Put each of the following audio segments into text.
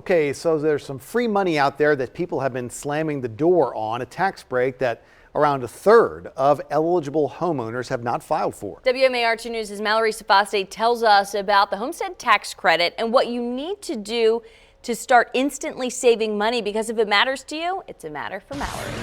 Okay, so there's some free money out there that people have been slamming the door on, a tax break that around a third of eligible homeowners have not filed for. WMAR 2 News' Mallory Safaste tells us about the Homestead Tax Credit and what you need to do to start instantly saving money, because if it matters to you, it's a matter for Mallory.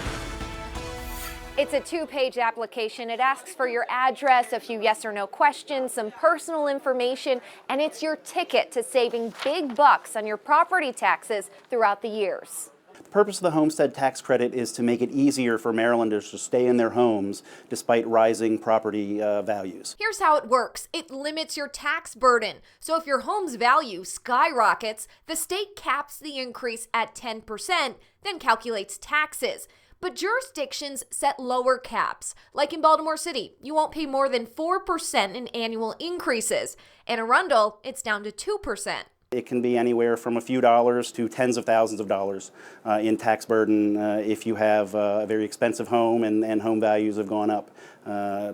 It's a 2-page application. It asks for your address, a few yes or no questions, some personal information, and it's your ticket to saving big bucks on your property taxes throughout the years. The purpose of the Homestead Tax Credit is to make it easier for Marylanders to stay in their homes despite rising property values. Here's how it works. It limits your tax burden. So if your home's value skyrockets, the state caps the increase at 10%, then calculates taxes. But jurisdictions set lower caps. Like in Baltimore City, you won't pay more than 4% in annual increases. In Arundel, it's down to 2%. It can be anywhere from a few dollars to tens of thousands of dollars in tax burden if you have a very expensive home and home values have gone up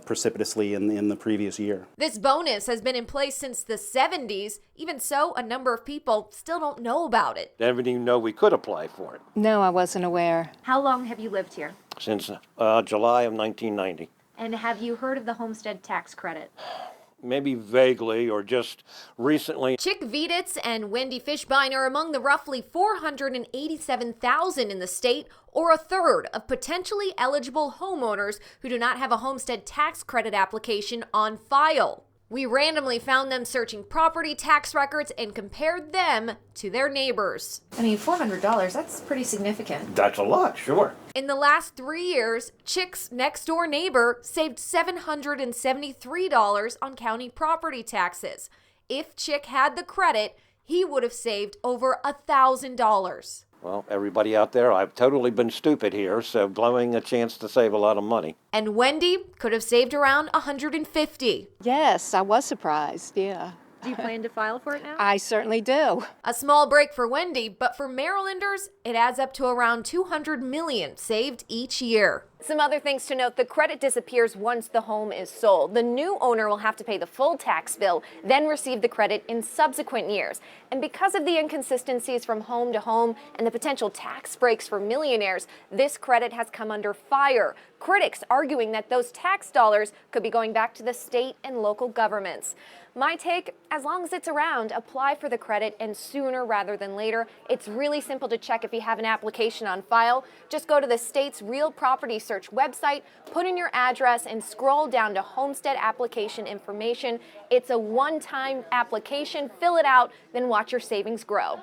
precipitously in the previous year. This bonus has been in place since the 70s. Even so, a number of people still don't know about it. They didn't even know we could apply for it. No, I wasn't aware. How long have you lived here? Since July of 1990. And have you heard of the Homestead Tax Credit? Maybe vaguely or just recently. Chick Viditz and Wendy Fishbein are among the roughly 487,000 in the state, or a third of potentially eligible homeowners who do not have a Homestead Tax Credit application on file. We randomly found them searching property tax records and compared them to their neighbors. I mean, $400, that's pretty significant. That's a lot, sure. In the last 3 years, Chick's next door neighbor saved $773 on county property taxes. If Chick had the credit, he would have saved over $1,000. Well, everybody out there, I've totally been stupid here, so blowing a chance to save a lot of money. And Wendy could have saved around $150. Yes, I was surprised, yeah. Do you plan to file for it now? I certainly do. A small break for Wendy, but for Marylanders, it adds up to around $200 million saved each year. Some other things to note: the credit disappears once the home is sold. The new owner will have to pay the full tax bill, then receive the credit in subsequent years. And because of the inconsistencies from home to home and the potential tax breaks for millionaires, this credit has come under fire. Critics arguing that those tax dollars could be going back to the state and local governments. My take: as long as it's around, apply for the credit, and sooner rather than later. It's really simple to check if you have an application on file. Just go to the state's Real Property Search website, put in your address, and scroll down to Homestead Application Information. It's a one-time application. Fill it out, then watch your savings grow.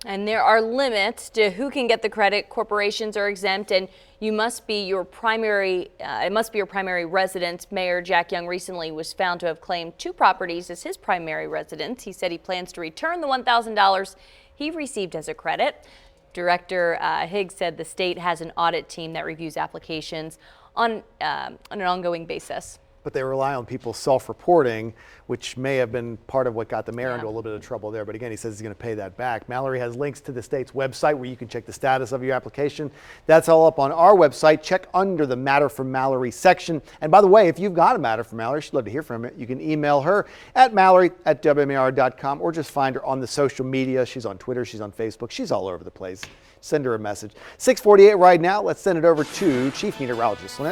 And there are limits to who can get the credit. Corporations are exempt, and you must be your primary. It must be your primary residence. Mayor Jack Young recently was found to have claimed 2 properties as his primary residence. He said he plans to return the $1,000 he received as a credit. Director Higgs said the state has an audit team that reviews applications on an ongoing basis. But they rely on people self-reporting, which may have been part of what got the mayor into a little bit of trouble there. But again, he says he's going to pay that back. Mallory has links to the state's website where you can check the status of your application. That's all up on our website. Check under the Matter from Mallory section. And by the way, if you've got a matter from Mallory, she'd love to hear from it. You can email her at mallory@wmar.com or just find her on the social media. She's on Twitter. She's on Facebook. She's all over the place. Send her a message. 6:48 right now. Let's send it over to Chief Meteorologist Lynette.